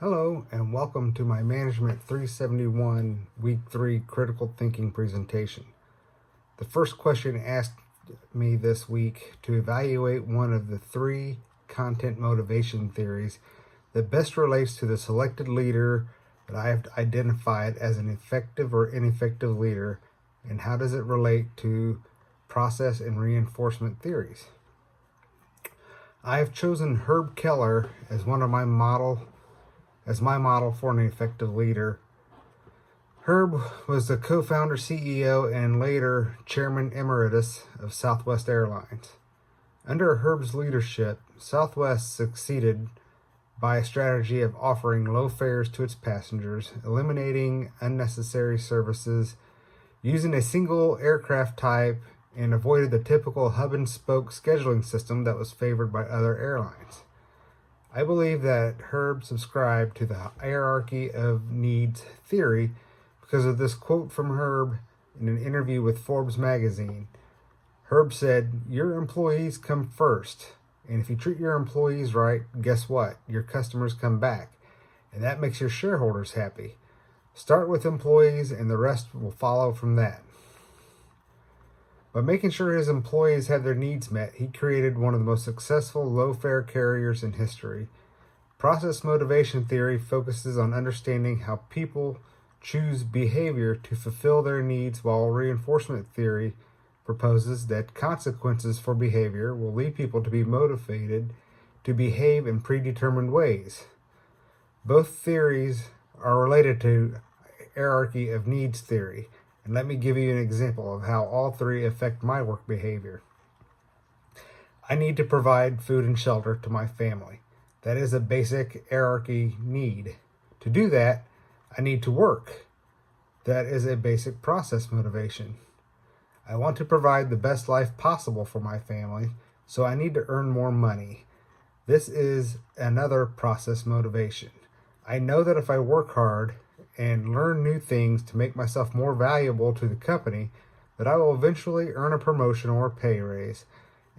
Hello and welcome to my Management 371 Week 3 Critical Thinking presentation. The first question asked me this week to evaluate one of the three content motivation theories that best relates to the selected leader that I have identified as an effective or ineffective leader, and how does it relate to process and reinforcement theories. I have chosen Herb Keller as my model for an effective leader. Herb was the co-founder, CEO, and later Chairman Emeritus of Southwest Airlines. Under Herb's leadership, Southwest succeeded by a strategy of offering low fares to its passengers, eliminating unnecessary services, using a single aircraft type, and avoided the typical hub-and-spoke scheduling system that was favored by other airlines. I believe that Herb subscribed to the hierarchy of needs theory because of this quote from Herb in an interview with Forbes magazine. Herb said, "Your employees come first, and if you treat your employees right, guess what? Your customers come back, and that makes your shareholders happy. Start with employees, and the rest will follow from that." By making sure his employees had their needs met, he created one of the most successful low-fare carriers in history. Process motivation theory focuses on understanding how people choose behavior to fulfill their needs, while reinforcement theory proposes that consequences for behavior will lead people to be motivated to behave in predetermined ways. Both theories are related to hierarchy of needs theory. And let me give you an example of how all three affect my work behavior. I need to provide food and shelter to my family. That is a basic hierarchy need. To do that, I need to work. That is a basic process motivation. I want to provide the best life possible for my family, so I need to earn more money. This is another process motivation. I know that if I work hard and learn new things to make myself more valuable to the company, that I will eventually earn a promotion or a pay raise,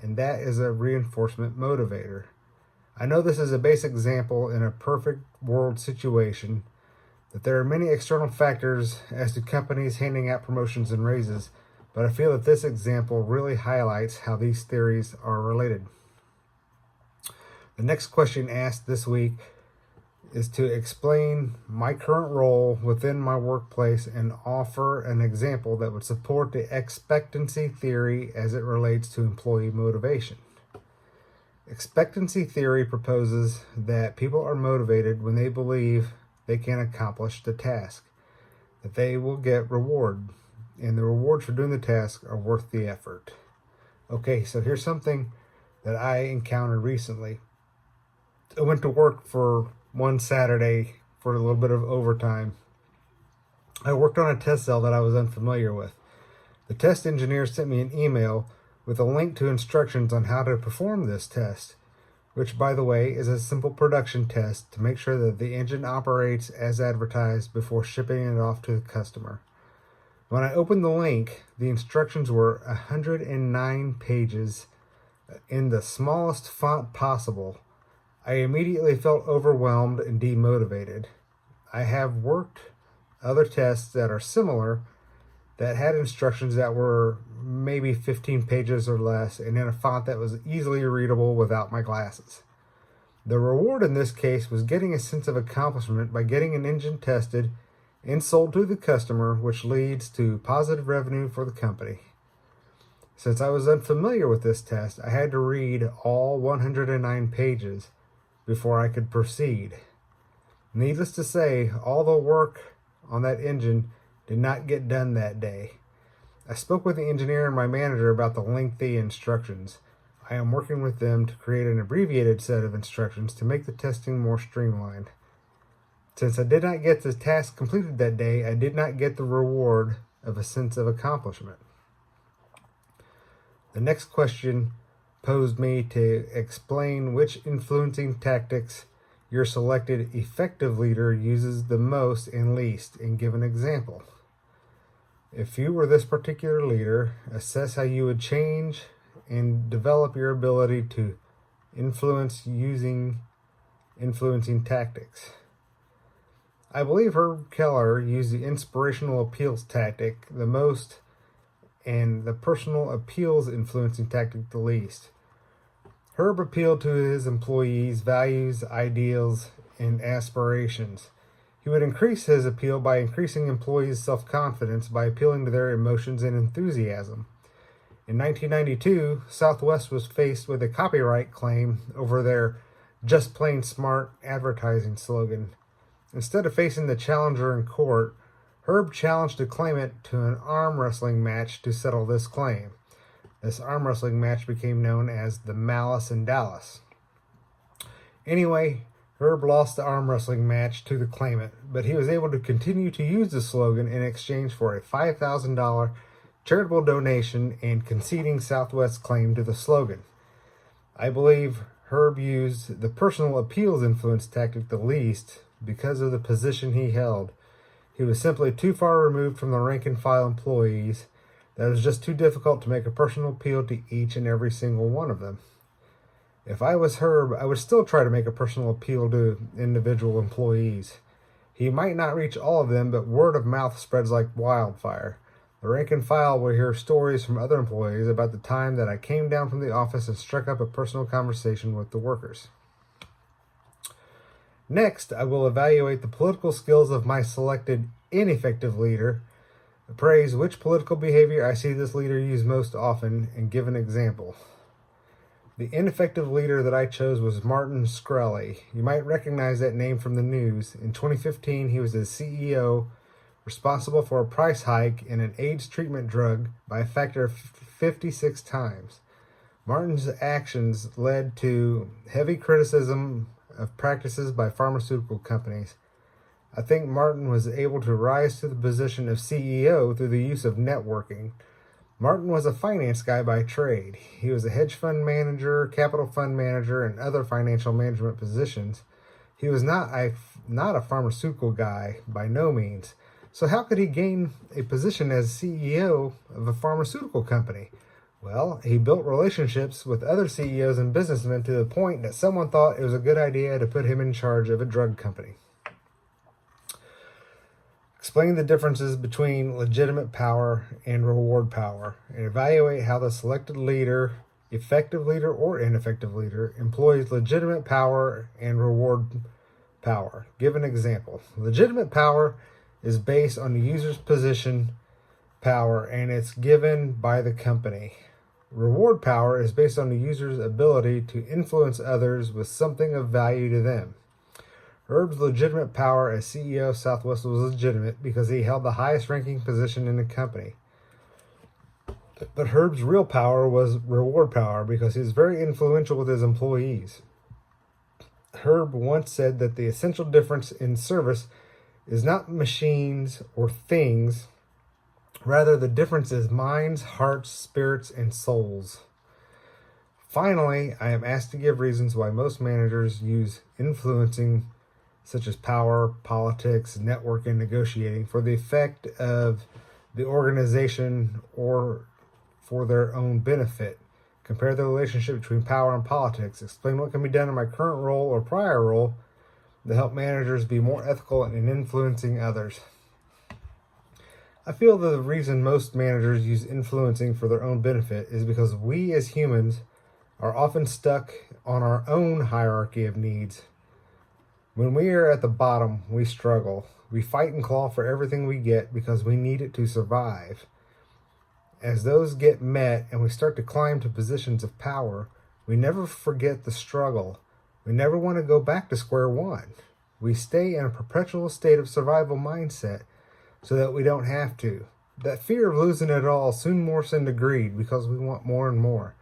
and that is a reinforcement motivator. I know this is a basic example in a perfect world situation, that there are many external factors as to companies handing out promotions and raises, but I feel that this example really highlights how these theories are related. The next question asked this week is to explain my current role within my workplace and offer an example that would support the expectancy theory as it relates to employee motivation. Expectancy theory proposes that people are motivated when they believe they can accomplish the task, that they will get reward, and the rewards for doing the task are worth the effort. Okay, so here's something that I encountered recently. I went to work for one Saturday for a little bit of overtime. I worked on a test cell that I was unfamiliar with. The test engineer sent me an email with a link to instructions on how to perform this test, which, by the way, is a simple production test to make sure that the engine operates as advertised before shipping it off to the customer. When I opened the link, the instructions were 109 pages in the smallest font possible. I immediately felt overwhelmed and demotivated. I have worked other tests that are similar that had instructions that were maybe 15 pages or less and in a font that was easily readable without my glasses. The reward in this case was getting a sense of accomplishment by getting an engine tested and sold to the customer, which leads to positive revenue for the company. Since I was unfamiliar with this test, I had to read all 109 pages before I could proceed. Needless to say, all the work on that engine did not get done that day. I spoke with the engineer and my manager about the lengthy instructions. I am working with them to create an abbreviated set of instructions to make the testing more streamlined. Since I did not get the task completed that day, I did not get the reward of a sense of accomplishment. The next question posed me to explain which influencing tactics your selected effective leader uses the most and least, and give an example. If you were this particular leader, assess how you would change and develop your ability to influence using influencing tactics. I believe Herb Keller used the inspirational appeals tactic the most and the personal appeals influencing tactic the least. Herb appealed to his employees' values, ideals, and aspirations. He would increase his appeal by increasing employees' self-confidence by appealing to their emotions and enthusiasm. In 1992, Southwest was faced with a copyright claim over their "just plain smart" advertising slogan. Instead of facing the challenger in court, Herb challenged the claimant to an arm wrestling match to settle this claim. This arm wrestling match became known as the Malice in Dallas. Anyway, Herb lost the arm wrestling match to the claimant, but he was able to continue to use the slogan in exchange for a $5,000 charitable donation and conceding Southwest's claim to the slogan. I believe Herb used the personal appeals influence tactic the least because of the position he held. He was simply too far removed from the rank and file employees that it was just too difficult to make a personal appeal to each and every single one of them. If I was Herb, I would still try to make a personal appeal to individual employees. He might not reach all of them, but word of mouth spreads like wildfire. The rank and file will hear stories from other employees about the time that I came down from the office and struck up a personal conversation with the workers. Next, I will evaluate the political skills of my selected ineffective leader, appraise which political behavior I see this leader use most often, and give an example. The ineffective leader that I chose was Martin Shkreli. You might recognize that name from the news. In 2015, he was the CEO responsible for a price hike in an AIDS treatment drug by a factor of 56 times. Martin's actions led to heavy criticism of practices by pharmaceutical companies. I think Martin was able to rise to the position of CEO through the use of networking. Martin was a finance guy by trade. He was a hedge fund manager, capital fund manager, and other financial management positions. He was not a pharmaceutical guy by no means. So how could he gain a position as CEO of a pharmaceutical company? Well, he built relationships with other CEOs and businessmen to the point that someone thought it was a good idea to put him in charge of a drug company. Explain the differences between legitimate power and reward power, and evaluate how the selected leader, effective leader or ineffective leader, employs legitimate power and reward power. Give an example. Legitimate power is based on the user's position power, and it's given by the company. Reward power is based on the user's ability to influence others with something of value to them. Herb's legitimate power as CEO of Southwest was legitimate because he held the highest ranking position in the company. But Herb's real power was reward power because he was very influential with his employees. Herb once said that the essential difference in service is not machines or things. Rather, the difference is minds, hearts, spirits, and souls. Finally, I am asked to give reasons why most managers use influencing, such as power, politics, networking, negotiating, for the effect of the organization or for their own benefit. Compare the relationship between power and politics. Explain what can be done in my current role or prior role to help managers be more ethical in influencing others. I feel that the reason most managers use influencing for their own benefit is because we as humans are often stuck on our own hierarchy of needs. When we are at the bottom, we struggle. We fight and claw for everything we get because we need it to survive. As those get met and we start to climb to positions of power, we never forget the struggle. We never want to go back to square one. We stay in a perpetual state of survival mindset so that we don't have to. That fear of losing it all soon morphs into greed because we want more and more.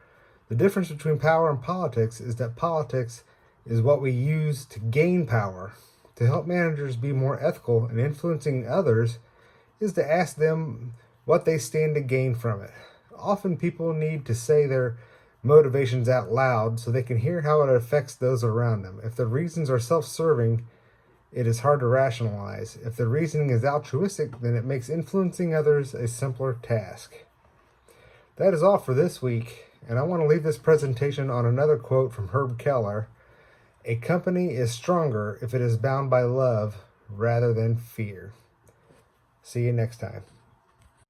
The difference between power and politics is that politics is what we use to gain power. To help managers be more ethical in influencing others is to ask them what they stand to gain from it. Often people need to say their motivations out loud so they can hear how it affects those around them. If the reasons are self-serving, it is hard to rationalize. If the reasoning is altruistic, then it makes influencing others a simpler task. That is all for this week, and I want to leave this presentation on another quote from Herb Keller. A company is stronger if it is bound by love rather than fear. See you next time.